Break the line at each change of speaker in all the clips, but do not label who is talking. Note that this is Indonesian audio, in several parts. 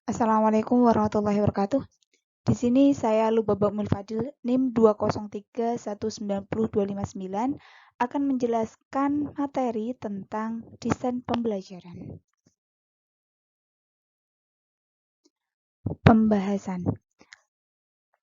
Assalamualaikum warahmatullahi wabarakatuh. Di sini saya Lubabak Mulfadil, NIM 203190259 akan menjelaskan materi tentang desain pembelajaran. Pembahasan.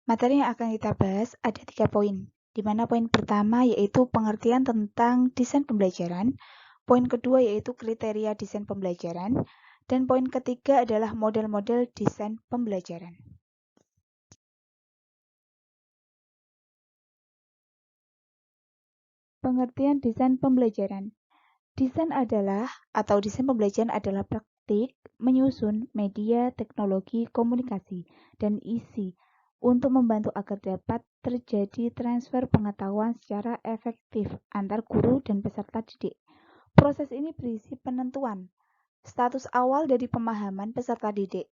Materi yang akan kita bahas ada 3 poin, di mana poin pertama yaitu pengertian tentang desain pembelajaran, poin kedua yaitu kriteria desain pembelajaran, dan poin ketiga adalah model-model desain pembelajaran. Pengertian desain pembelajaran. Desain pembelajaran adalah praktik menyusun media, teknologi, komunikasi, dan isi untuk membantu agar dapat terjadi transfer pengetahuan secara efektif antar guru dan peserta didik. Proses ini berisi penentuan status awal dari pemahaman peserta didik,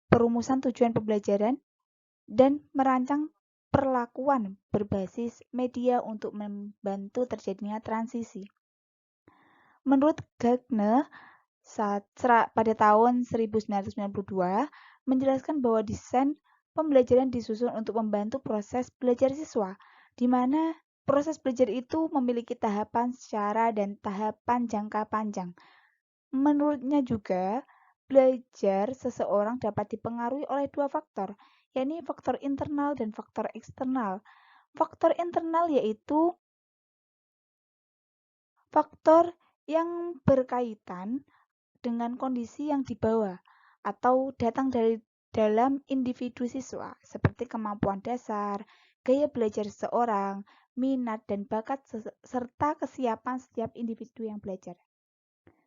perumusan tujuan pembelajaran, dan merancang perlakuan berbasis media untuk membantu terjadinya transisi. Menurut Gardner, pada tahun 1992 menjelaskan bahwa desain pembelajaran disusun untuk membantu proses belajar siswa, di mana proses belajar itu memiliki tahapan secara dan tahapan jangka panjang. Menurutnya juga, belajar seseorang dapat dipengaruhi oleh 2 faktor, yakni faktor internal dan faktor eksternal. Faktor internal yaitu faktor yang berkaitan dengan kondisi yang dibawa atau datang dari dalam individu siswa, seperti kemampuan dasar, gaya belajar seseorang, minat dan bakat serta kesiapan setiap individu yang belajar.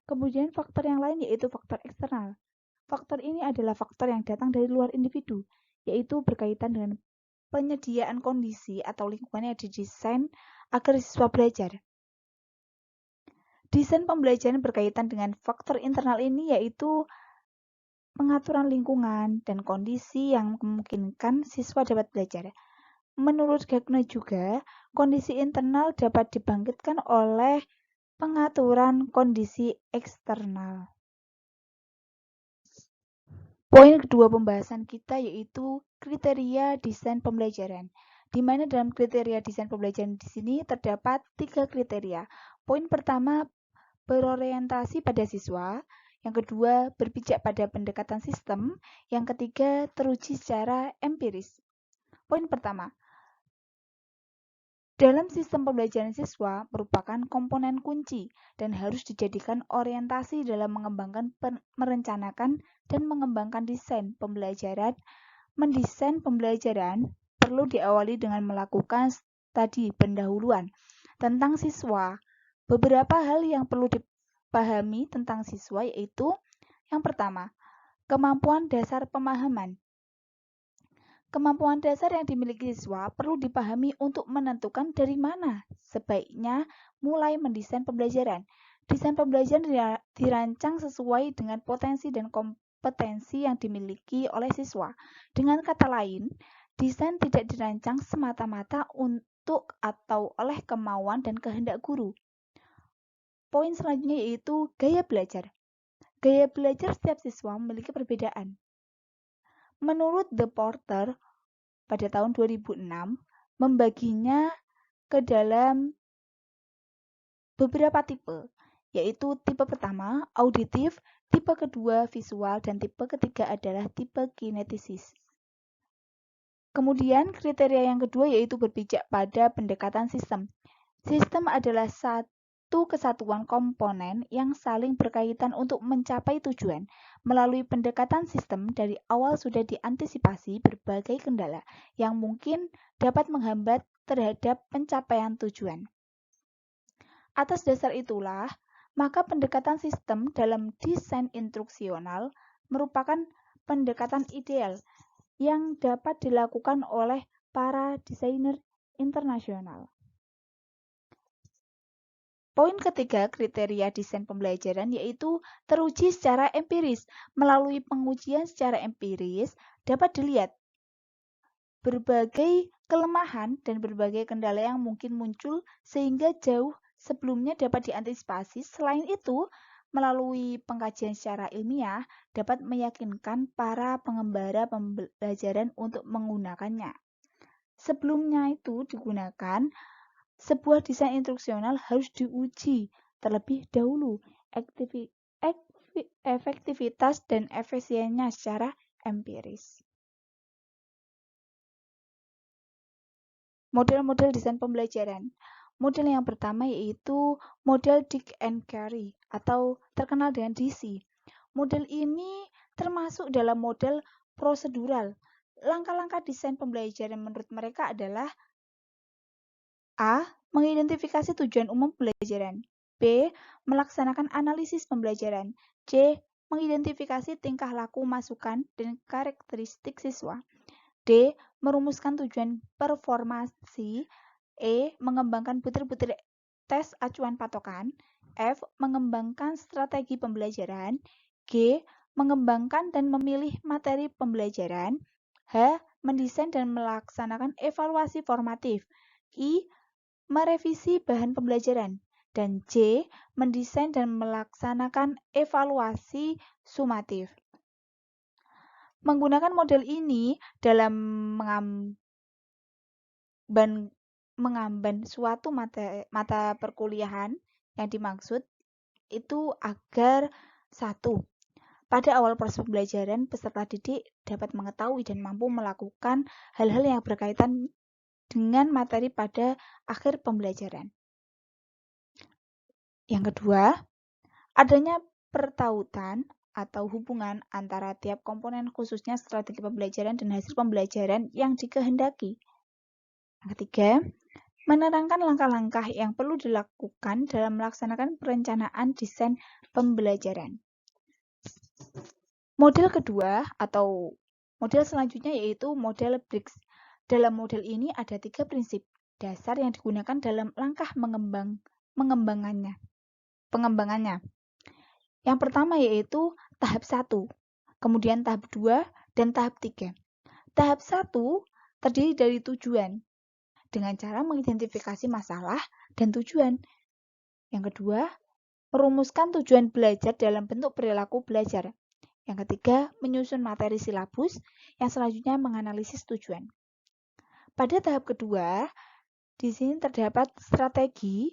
Kemudian faktor yang lain yaitu faktor eksternal. Faktor ini adalah faktor yang datang dari luar individu, yaitu berkaitan dengan penyediaan kondisi atau lingkungan yang didesain agar siswa belajar. Desain pembelajaran berkaitan dengan faktor internal ini yaitu pengaturan lingkungan dan kondisi yang memungkinkan siswa dapat belajar. Menurut Gardner juga, kondisi internal dapat dibangkitkan oleh pengaturan kondisi eksternal. Poin kedua pembahasan kita yaitu kriteria desain pembelajaran, di mana dalam kriteria desain pembelajaran di sini terdapat 3 kriteria. Poin pertama, berorientasi pada siswa. Yang kedua, berpijak pada pendekatan sistem. Yang ketiga, teruji secara empiris. Poin pertama, dalam sistem pembelajaran siswa merupakan komponen kunci dan harus dijadikan orientasi dalam mengembangkan, merencanakan, dan mengembangkan desain pembelajaran. Mendesain pembelajaran perlu diawali dengan melakukan studi pendahuluan tentang siswa. Beberapa hal yang perlu dipahami tentang siswa yaitu yang pertama, kemampuan dasar pemahaman. Kemampuan dasar yang dimiliki siswa perlu dipahami untuk menentukan dari mana sebaiknya mulai mendesain pembelajaran. Desain pembelajaran dirancang sesuai dengan potensi dan kompetensi yang dimiliki oleh siswa. Dengan kata lain, desain tidak dirancang semata-mata untuk atau oleh kemauan dan kehendak guru. Poin selanjutnya yaitu gaya belajar. Gaya belajar setiap siswa memiliki perbedaan. Menurut The Porter, pada tahun 2006, membaginya ke dalam beberapa tipe, yaitu tipe pertama, auditif, tipe kedua, visual, dan tipe ketiga adalah tipe kinestesis. Kemudian kriteria yang kedua yaitu berpijak pada pendekatan sistem. Sistem adalah satu kesatuan komponen yang saling berkaitan untuk mencapai tujuan. Melalui pendekatan sistem, dari awal sudah diantisipasi berbagai kendala yang mungkin dapat menghambat terhadap pencapaian tujuan. Atas dasar itulah, maka pendekatan sistem dalam desain instruksional merupakan pendekatan ideal yang dapat dilakukan oleh para desainer internasional. Poin ketiga kriteria desain pembelajaran yaitu teruji secara empiris. Melalui pengujian secara empiris dapat dilihat berbagai kelemahan dan berbagai kendala yang mungkin muncul sehingga jauh sebelumnya dapat diantisipasi. Selain itu, melalui pengkajian secara ilmiah dapat meyakinkan para pengembara pembelajaran untuk menggunakannya. Sebelumnya itu digunakan, sebuah desain instruksional harus diuji terlebih dahulu efektivitas dan efisiennya secara empiris. Model-model desain pembelajaran. Model yang pertama yaitu model Dick and Carey atau terkenal dengan DC. Model ini termasuk dalam model prosedural. Langkah-langkah desain pembelajaran menurut mereka adalah A. Mengidentifikasi tujuan umum pembelajaran. B. Melaksanakan analisis pembelajaran. C. Mengidentifikasi tingkah laku, masukan, dan karakteristik siswa. D. Merumuskan tujuan performasi. E. Mengembangkan butir-butir tes acuan patokan. F. Mengembangkan strategi pembelajaran. G. Mengembangkan dan memilih materi pembelajaran. H. Mendesain dan melaksanakan evaluasi formatif. I. Merevisi bahan pembelajaran. Dan C. Mendesain dan melaksanakan evaluasi sumatif. Menggunakan model ini dalam mengamban suatu mata perkuliahan yang dimaksud itu agar 1. Pada awal proses pembelajaran, peserta didik dapat mengetahui dan mampu melakukan hal-hal yang berkaitan dengan materi pada akhir pembelajaran. Yang kedua, adanya pertautan atau hubungan antara tiap komponen khususnya strategi pembelajaran dan hasil pembelajaran yang dikehendaki. Yang ketiga, menerangkan langkah-langkah yang perlu dilakukan dalam melaksanakan perencanaan desain pembelajaran. Model kedua atau model selanjutnya yaitu model Briggs. Dalam model ini ada 3 prinsip dasar yang digunakan dalam langkah pengembangannya. Yang pertama yaitu tahap 1, kemudian tahap 2, dan tahap 3. Tahap 1 terdiri dari tujuan dengan cara mengidentifikasi masalah dan tujuan. Yang kedua, merumuskan tujuan belajar dalam bentuk perilaku belajar. Yang ketiga, menyusun materi silabus. Yang selanjutnya menganalisis tujuan. Pada tahap kedua, di sini terdapat strategi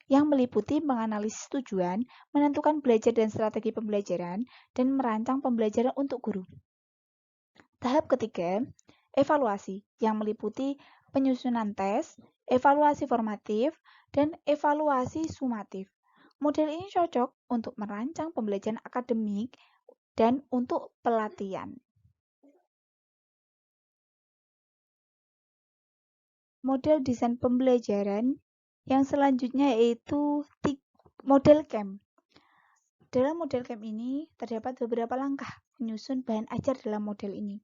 yang meliputi menganalisis tujuan, menentukan belajar dan strategi pembelajaran, dan merancang pembelajaran untuk guru. Tahap ketiga, evaluasi yang meliputi penyusunan tes, evaluasi formatif, dan evaluasi sumatif. Model ini cocok untuk merancang pembelajaran akademik dan untuk pelatihan. Model desain pembelajaran yang selanjutnya yaitu model camp. Dalam model camp ini terdapat beberapa langkah menyusun bahan ajar dalam model ini.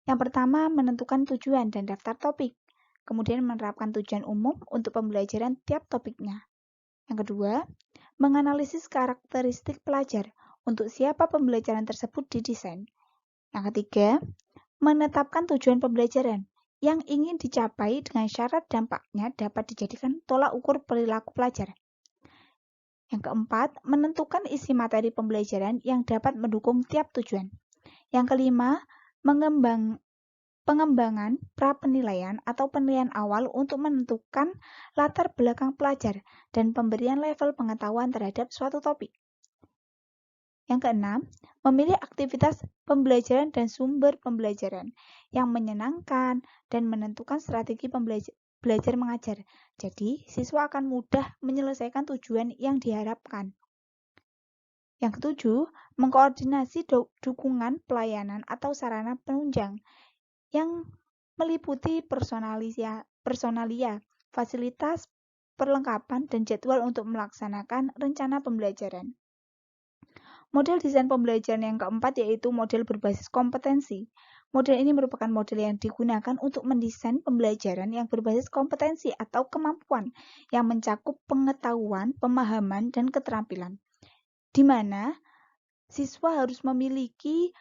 Yang pertama, menentukan tujuan dan daftar topik. Kemudian menerapkan tujuan umum untuk pembelajaran tiap topiknya. Yang kedua, menganalisis karakteristik pelajar untuk siapa pembelajaran tersebut didesain. Yang ketiga, menetapkan tujuan pembelajaran yang ingin dicapai dengan syarat dampaknya dapat dijadikan tolak ukur perilaku pelajar. Yang keempat, menentukan isi materi pembelajaran yang dapat mendukung tiap tujuan. Yang kelima, pengembangan pra-penilaian atau penilaian awal untuk menentukan latar belakang pelajar dan pemberian level pengetahuan terhadap suatu topik. Yang keenam, memilih aktivitas pembelajaran dan sumber pembelajaran yang menyenangkan dan menentukan strategi belajar mengajar. Jadi, siswa akan mudah menyelesaikan tujuan yang diharapkan. Yang ketujuh, mengkoordinasi dukungan pelayanan atau sarana penunjang yang meliputi personalia, fasilitas, perlengkapan, dan jadwal untuk melaksanakan rencana pembelajaran. Model desain pembelajaran yang keempat yaitu model berbasis kompetensi. Model ini merupakan model yang digunakan untuk mendesain pembelajaran yang berbasis kompetensi atau kemampuan yang mencakup pengetahuan, pemahaman, dan keterampilan, di mana siswa harus memiliki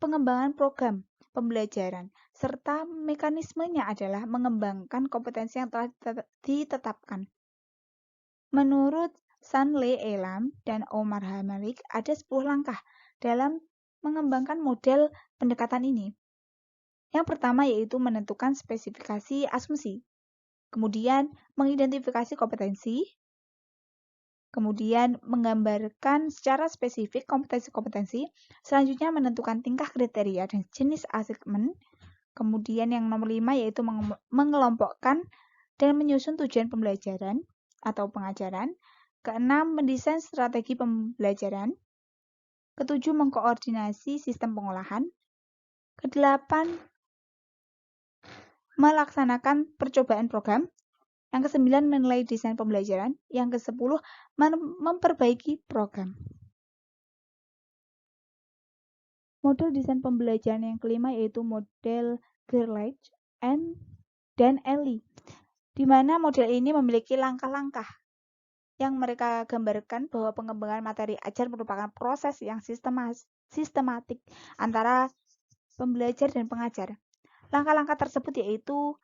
pengembangan program pembelajaran, serta mekanismenya adalah mengembangkan kompetensi yang telah ditetapkan. Menurut Sanle Elam dan Omar Hamalik ada 10 langkah dalam mengembangkan model pendekatan ini. Yang pertama yaitu menentukan spesifikasi asumsi, kemudian mengidentifikasi kompetensi, kemudian menggambarkan secara spesifik kompetensi-kompetensi, selanjutnya menentukan tingkah kriteria dan jenis asesmen, kemudian yang nomor 5 yaitu mengelompokkan dan menyusun tujuan pembelajaran atau pengajaran, keenam mendesain strategi pembelajaran, ketujuh mengkoordinasi sistem pengolahan, kedelapan melaksanakan percobaan program, yang ke-9 menilai desain pembelajaran, yang ke-10 memperbaiki program. Model desain pembelajaran yang kelima yaitu model Gerlach dan Ellie, di mana model ini memiliki langkah-langkah yang mereka gambarkan bahwa pengembangan materi ajar merupakan proses yang sistematik antara pembelajar dan pengajar. Langkah-langkah tersebut yaitu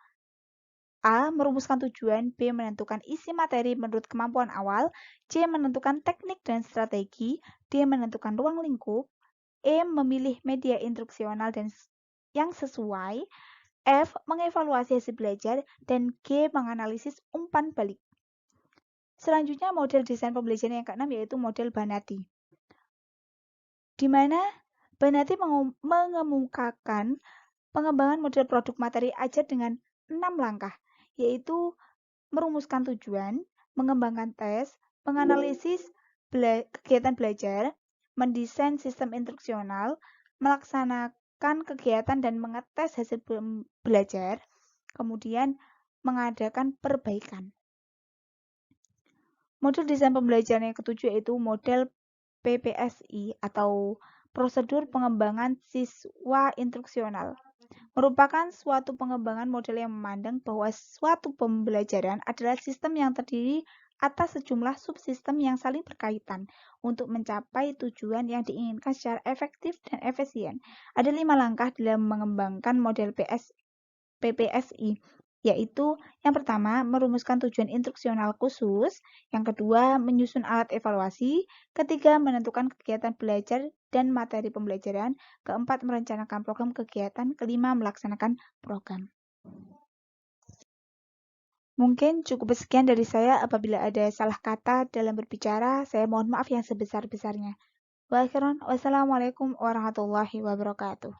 A. Merumuskan tujuan, B. Menentukan isi materi menurut kemampuan awal, C. Menentukan teknik dan strategi, D. Menentukan ruang lingkup, E. Memilih media instruksional dan yang sesuai, F. Mengevaluasi hasil belajar, dan G. Menganalisis umpan balik. Selanjutnya model desain pembelajaran yang keenam yaitu model Banati, di mana Banati mengemukakan pengembangan model produk materi ajar dengan 6 langkah, yaitu merumuskan tujuan, mengembangkan tes, menganalisis kegiatan belajar, mendesain sistem instruksional, melaksanakan kegiatan dan mengetes hasil belajar, kemudian mengadakan perbaikan. Model desain pembelajaran yang ketujuh yaitu model PPSI atau prosedur pengembangan siswa instruksional. Merupakan suatu pengembangan model yang memandang bahwa suatu pembelajaran adalah sistem yang terdiri atas sejumlah subsistem yang saling berkaitan untuk mencapai tujuan yang diinginkan secara efektif dan efisien. Ada 5 langkah dalam mengembangkan model PPSI, yaitu yang pertama, merumuskan tujuan instruksional khusus, yang kedua, menyusun alat evaluasi, ketiga, menentukan kegiatan belajar dan materi pembelajaran, keempat, merencanakan program kegiatan, kelima, melaksanakan program. Mungkin cukup sekian dari saya. Apabila ada salah kata dalam berbicara, saya mohon maaf yang sebesar-besarnya. Wassalamualaikum warahmatullahi wabarakatuh.